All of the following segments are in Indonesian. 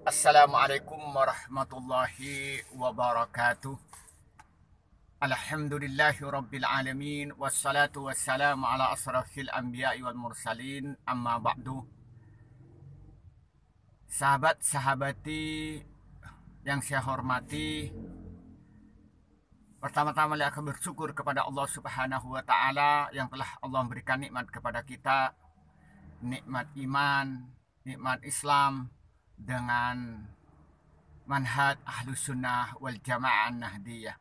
Assalamualaikum warahmatullahi wabarakatuh. Alhamdulillahi rabbil alamin. Wassalatu wassalamu ala asrafil anbiya'i wal mursalin. Amma ba'du. Sahabat-sahabati yang saya hormati, pertama-tama saya akan bersyukur kepada Allah Subhanahu wa taala yang telah Allah memberikan nikmat kepada kita, nikmat iman, nikmat Islam dengan manhaj Ahlus Sunnah wal Jamaah Nahdiyah.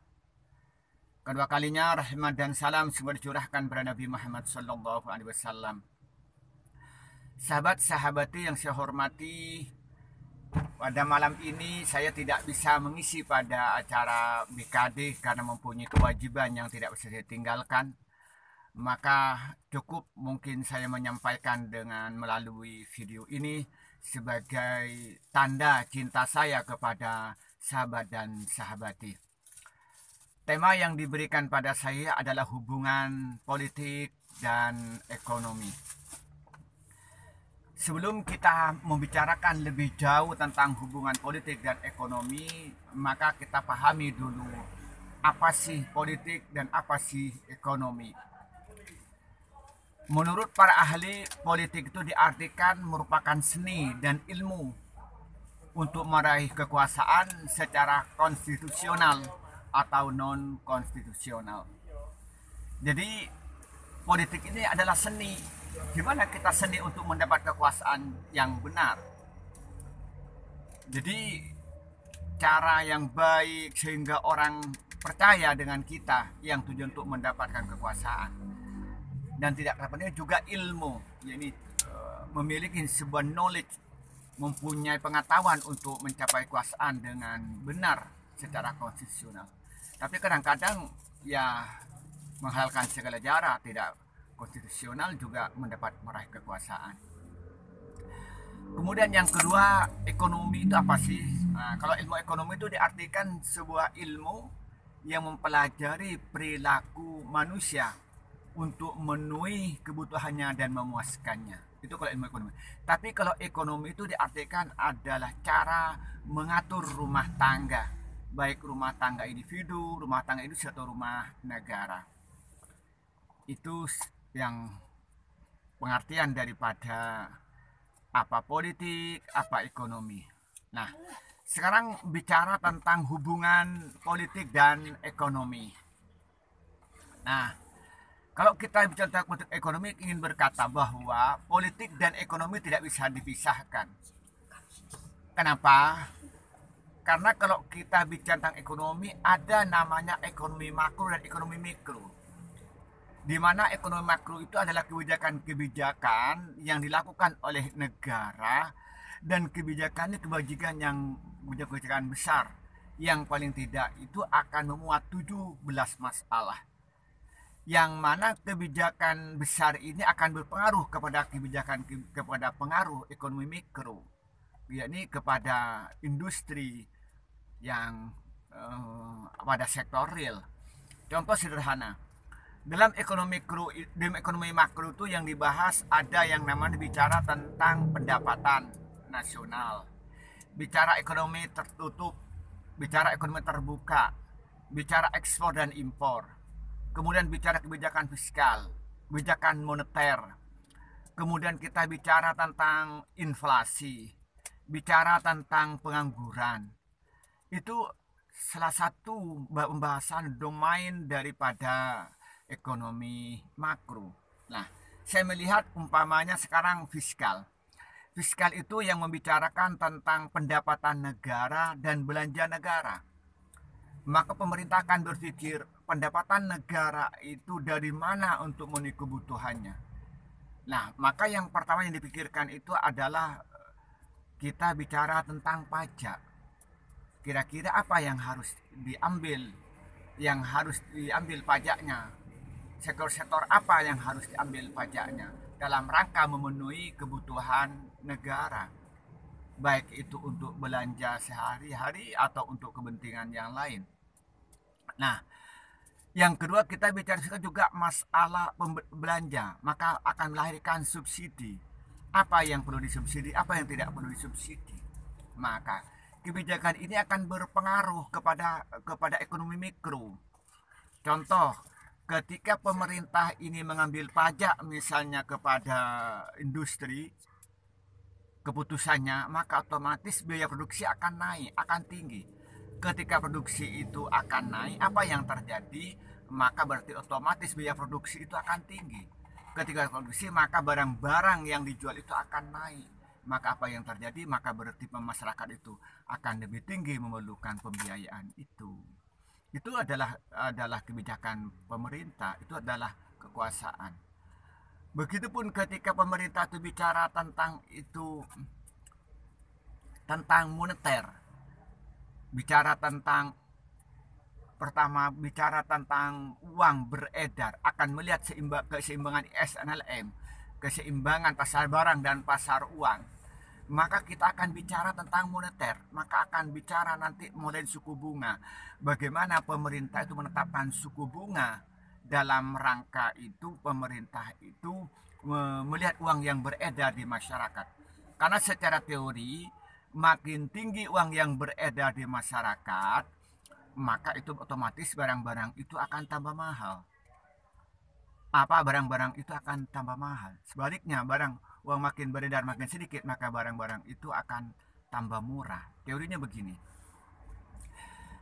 Kedua kalinya rahmat dan salam semoga dicurahkan kepada Nabi Muhammad sallallahu alaihi wasallam. Sahabat-sahabati yang saya hormati, pada malam ini saya tidak bisa mengisi pada acara BKD karena mempunyai kewajiban yang tidak bisa saya tinggalkan. Maka cukup mungkin saya menyampaikan dengan melalui video ini sebagai tanda cinta saya kepada sahabat dan sahabati. Tema yang diberikan pada saya adalah hubungan politik dan ekonomi. Sebelum kita membicarakan lebih jauh tentang hubungan politik dan ekonomi, maka kita pahami dulu apa sih politik dan apa sih ekonomi. Menurut para ahli, politik itu diartikan merupakan seni dan ilmu untuk meraih kekuasaan secara konstitusional atau non-konstitusional. Jadi politik ini adalah seni. Gimana kita seni untuk mendapat kekuasaan yang benar? Jadi cara yang baik sehingga orang percaya dengan kita yang tujuan untuk mendapatkan kekuasaan. Dan tidak terpenting juga ilmu, yakni memiliki sebuah knowledge, mempunyai pengetahuan untuk mencapai kekuasaan dengan benar secara konstitusional. Tapi kadang-kadang ya menghalalkan segala cara tidak konstitusional juga mendapat meraih kekuasaan. Kemudian yang kedua, ekonomi itu apa sih? Nah, kalau ilmu ekonomi itu diartikan sebuah ilmu yang mempelajari perilaku manusia untuk memenuhi kebutuhannya dan memuaskannya. Itu kalau ilmu ekonomi. Tapi kalau ekonomi itu diartikan adalah cara mengatur rumah tangga, baik rumah tangga individu, rumah tangga industri atau rumah negara. Itu yang pengertian daripada apa politik, apa ekonomi. Nah, sekarang bicara tentang hubungan politik dan ekonomi. Nah, kalau kita bicara tentang politik ekonomi, ingin berkata bahwa politik dan ekonomi tidak bisa dipisahkan. Kenapa? Karena kalau kita bicara tentang ekonomi, ada namanya ekonomi makro dan ekonomi mikro. Di mana ekonomi makro itu adalah kebijakan-kebijakan yang dilakukan oleh negara, dan kebijakan ini kebijakan yang kebijakan besar yang paling tidak itu akan memuat 17 masalah. Yang mana kebijakan besar ini akan berpengaruh kepada kepada pengaruh ekonomi mikro, yakni kepada industri yang pada sektor real. Contoh sederhana, dalam ekonomi makro itu yang dibahas ada yang namanya bicara tentang pendapatan nasional, bicara ekonomi tertutup, bicara ekonomi terbuka, bicara ekspor dan impor, kemudian bicara kebijakan fiskal, kebijakan moneter, kemudian kita bicara tentang inflasi, bicara tentang pengangguran. Itu salah satu pembahasan domain daripada ekonomi makro. Nah, saya melihat umpamanya sekarang fiskal. Fiskal itu yang membicarakan tentang pendapatan negara dan belanja negara. Maka pemerintah akan berpikir pendapatan negara itu dari mana untuk memenuhi kebutuhannya. Nah, maka yang pertama yang dipikirkan itu adalah kita bicara tentang pajak. Kira-kira apa yang harus diambil pajaknya, sektor-sektor apa yang harus diambil pajaknya dalam rangka memenuhi kebutuhan negara, baik itu untuk belanja sehari-hari atau untuk kepentingan yang lain. Nah, yang kedua kita bicara juga masalah belanja, maka akan melahirkan subsidi. Apa yang perlu disubsidi, apa yang tidak perlu disubsidi. maka kebijakan ini akan berpengaruh kepada ekonomi mikro. Contoh, ketika pemerintah ini mengambil pajak misalnya kepada industri, keputusannya, maka otomatis biaya produksi akan naik, akan tinggi. Ketika produksi itu akan naik, apa yang terjadi? Maka berarti otomatis biaya produksi itu akan tinggi. Ketika produksi, maka barang-barang yang dijual itu akan naik. Maka apa yang terjadi? Maka berarti masyarakat itu akan lebih tinggi memerlukan pembiayaan itu. Itu adalah kebijakan pemerintah, itu adalah kekuasaan. Begitupun ketika pemerintah itu bicara tentang moneter, bicara tentang uang beredar, akan melihat keseimbangan SNLM, keseimbangan pasar barang dan pasar uang, maka kita akan bicara tentang moneter, maka akan bicara nanti mulai suku bunga, bagaimana pemerintah itu menetapkan suku bunga. Dalam rangka itu pemerintah itu melihat uang yang beredar di masyarakat, karena secara teori makin tinggi uang yang beredar di masyarakat, maka itu otomatis barang-barang itu akan tambah mahal. Barang-barang itu akan tambah mahal. Sebaliknya, uang makin beredar makin sedikit, maka barang-barang itu akan tambah murah. Teorinya begini.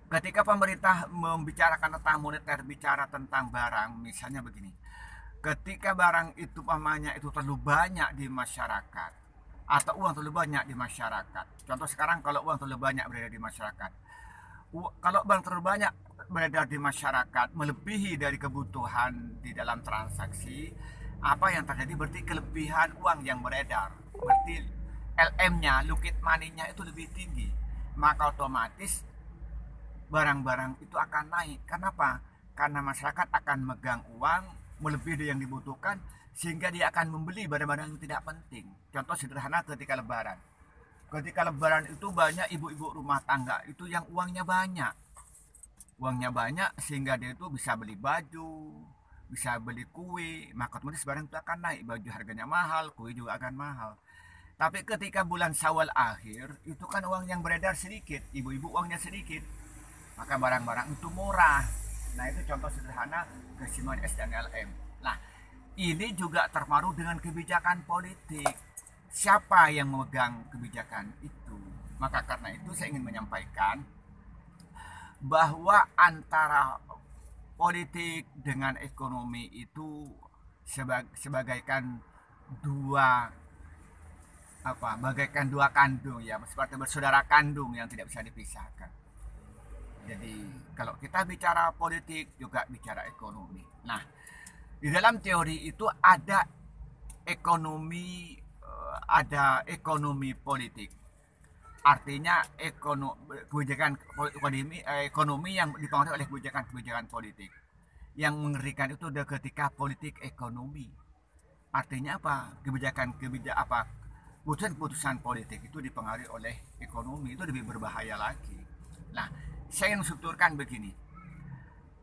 Ketika pemerintah membicarakan tentang moneter, bicara tentang barang, misalnya begini. Ketika barang itu itu terlalu banyak di masyarakat, atau uang terlalu banyak di masyarakat. Contoh sekarang kalau uang terlalu banyak beredar di masyarakat. Kalau uang terlalu banyak beredar di masyarakat, melebihi dari kebutuhan di dalam transaksi, apa yang terjadi? Berarti kelebihan uang yang beredar. Berarti LM-nya, liquid money-nya itu lebih tinggi. Maka otomatis barang-barang itu akan naik. Kenapa? Karena masyarakat akan megang uang melebihi dari yang dibutuhkan, sehingga dia akan membeli barang-barang yang tidak penting. Contoh sederhana ketika lebaran. Ketika lebaran itu banyak ibu-ibu rumah tangga itu yang uangnya banyak. Uangnya banyak sehingga dia itu bisa beli baju, bisa beli kue, maka otomatis barang itu akan naik. Baju harganya mahal, kue juga akan mahal. Tapi ketika bulan Syawal akhir, itu kan uang yang beredar sedikit, ibu-ibu uangnya sedikit, maka barang-barang itu murah. Nah, itu contoh sederhana keseimbangan S dan LM. Nah, ini juga terpengaruh dengan kebijakan politik. Siapa yang memegang kebijakan itu? Maka karena itu saya ingin menyampaikan bahwa antara politik dengan ekonomi itu sebagaikan bagaikan dua kandung, ya, seperti bersaudara kandung yang tidak bisa dipisahkan. Jadi kalau kita bicara politik juga bicara ekonomi. Nah, di dalam teori itu ada ekonomi politik. Artinya ekonomi yang dipengaruhi oleh kebijakan politik. Yang mengerikan itu adalah ketika politik ekonomi. Artinya apa? Keputusan politik itu dipengaruhi oleh ekonomi, itu lebih berbahaya lagi. Nah, saya ingin menstrukturkan begini,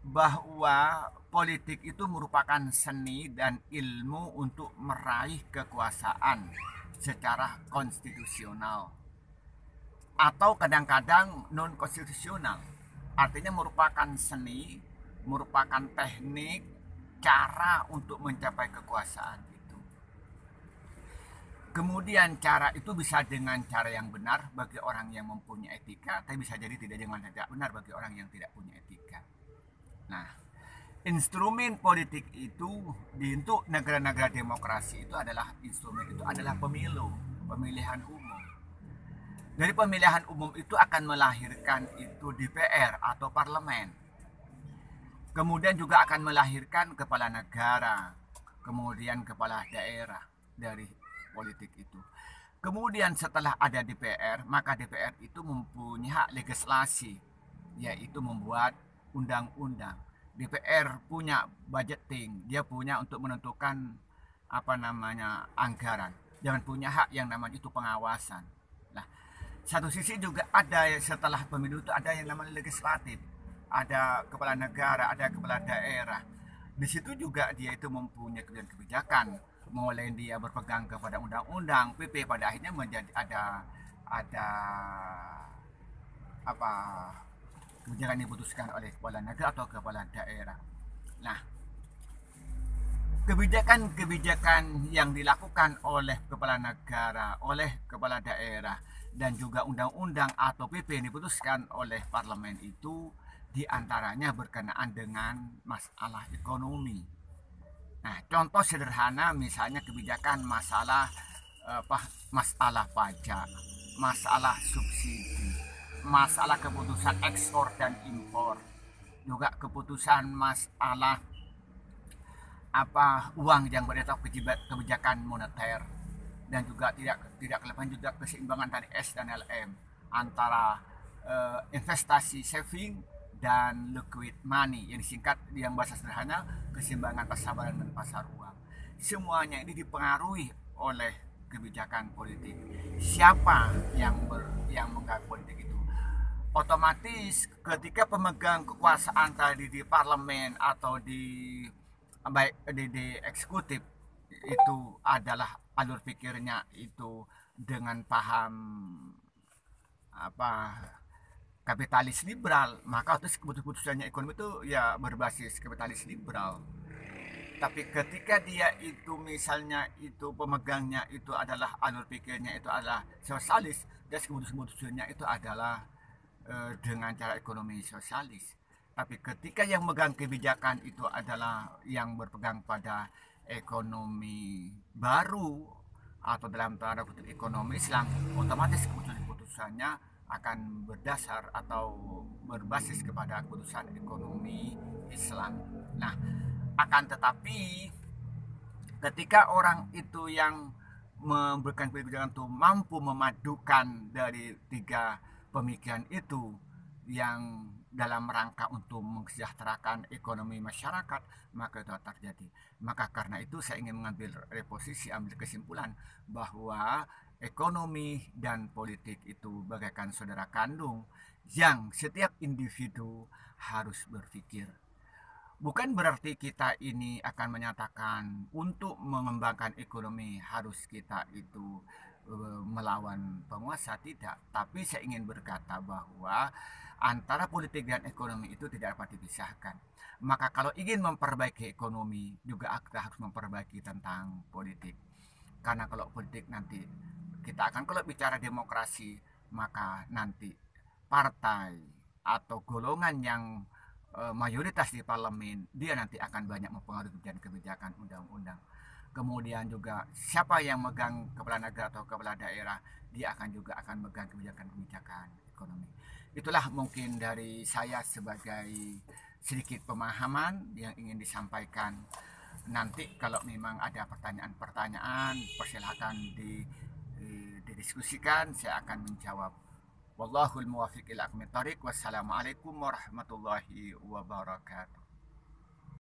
bahwa politik itu merupakan seni dan ilmu untuk meraih kekuasaan secara konstitusional atau kadang-kadang non konstitusional. Artinya merupakan seni, merupakan teknik, cara untuk mencapai kekuasaan itu. Kemudian cara itu bisa dengan cara yang benar bagi orang yang mempunyai etika, tapi bisa jadi tidak benar bagi orang yang tidak punya etika. Nah, instrumen politik itu untuk negara-negara demokrasi itu adalah pemilu, pemilihan umum. Dari pemilihan umum itu akan melahirkan itu DPR atau parlemen. Kemudian juga akan melahirkan kepala negara, kemudian kepala daerah dari politik itu. Kemudian setelah ada DPR, maka DPR itu mempunyai hak legislasi, yaitu membuat undang-undang. DPR punya budgeting, dia punya untuk menentukan anggaran. Jangan punya hak yang namanya itu pengawasan. Nah, satu sisi juga ada setelah pemilu itu ada yang namanya legislatif, ada kepala negara, ada kepala daerah. Di situ juga dia itu mempunyai kebijakan, mulai dia berpegang kepada undang-undang, PP, pada akhirnya menjadi ada ada apa kebijakan diputuskan oleh kepala negara atau kepala daerah. Nah, kebijakan-kebijakan yang dilakukan oleh kepala negara, oleh kepala daerah, dan juga undang-undang atau PP yang diputuskan oleh parlemen itu diantaranya berkenaan dengan masalah ekonomi. Nah, contoh sederhana misalnya kebijakan masalah pajak, masalah subsidi, masalah keputusan ekspor dan impor, juga keputusan masalah uang yang berdasar kebijakan moneter, dan juga tidak kelebihan juga keseimbangan dari S dan LM antara investasi saving dan liquid money yang disingkat yang bahasa sederhana keseimbangan pasar barang dan pasar uang. Semuanya ini dipengaruhi oleh kebijakan politik. Siapa yang menggerak politik itu? Otomatis ketika pemegang kekuasaan tadi di parlemen atau di eksekutif itu adalah alur pikirnya itu dengan paham apa kapitalis liberal, maka otomatis keputusannya ekonomi itu ya berbasis kapitalis liberal. Tapi ketika dia itu misalnya itu pemegangnya itu adalah alur pikirnya itu adalah sosialis, dan keputusannya itu adalah dengan cara ekonomi sosialis. Tapi ketika yang megang kebijakan itu adalah yang berpegang pada ekonomi baru atau dalam tanda kutip ekonomi Islam, otomatis keputusan-keputusannya akan berdasar atau berbasis kepada keputusan ekonomi Islam. Nah, akan tetapi ketika orang itu yang memberikan kebijakan itu mampu memadukan dari tiga pemikiran itu yang dalam rangka untuk mensejahterakan ekonomi masyarakat, maka itu terjadi. Maka karena itu saya ingin mengambil reposisi, ambil kesimpulan bahwa ekonomi dan politik itu bagaikan saudara kandung yang setiap individu harus berpikir. Bukan berarti kita ini akan menyatakan untuk mengembangkan ekonomi harus kita itu melawan penguasa, tidak. Tapi saya ingin berkata bahwa antara politik dan ekonomi itu tidak dapat dipisahkan. Maka kalau ingin memperbaiki ekonomi juga kita harus memperbaiki tentang politik. Karena kalau politik nanti kita akan kalau bicara demokrasi, maka nanti partai atau golongan yang mayoritas di parlemen dia nanti akan banyak mempengaruhi kebijakan undang-undang. Kemudian juga siapa yang megang kepala negara atau kepala daerah, dia akan megang kebijakan-kebijakan ekonomi. Itulah mungkin dari saya sebagai sedikit pemahaman yang ingin disampaikan. Nanti kalau memang ada pertanyaan-pertanyaan, persilahkan didiskusikan, saya akan menjawab. Wallahul muwaffiq ila aqwamit thoriq. Wassalamualaikum warahmatullahi wabarakatuh.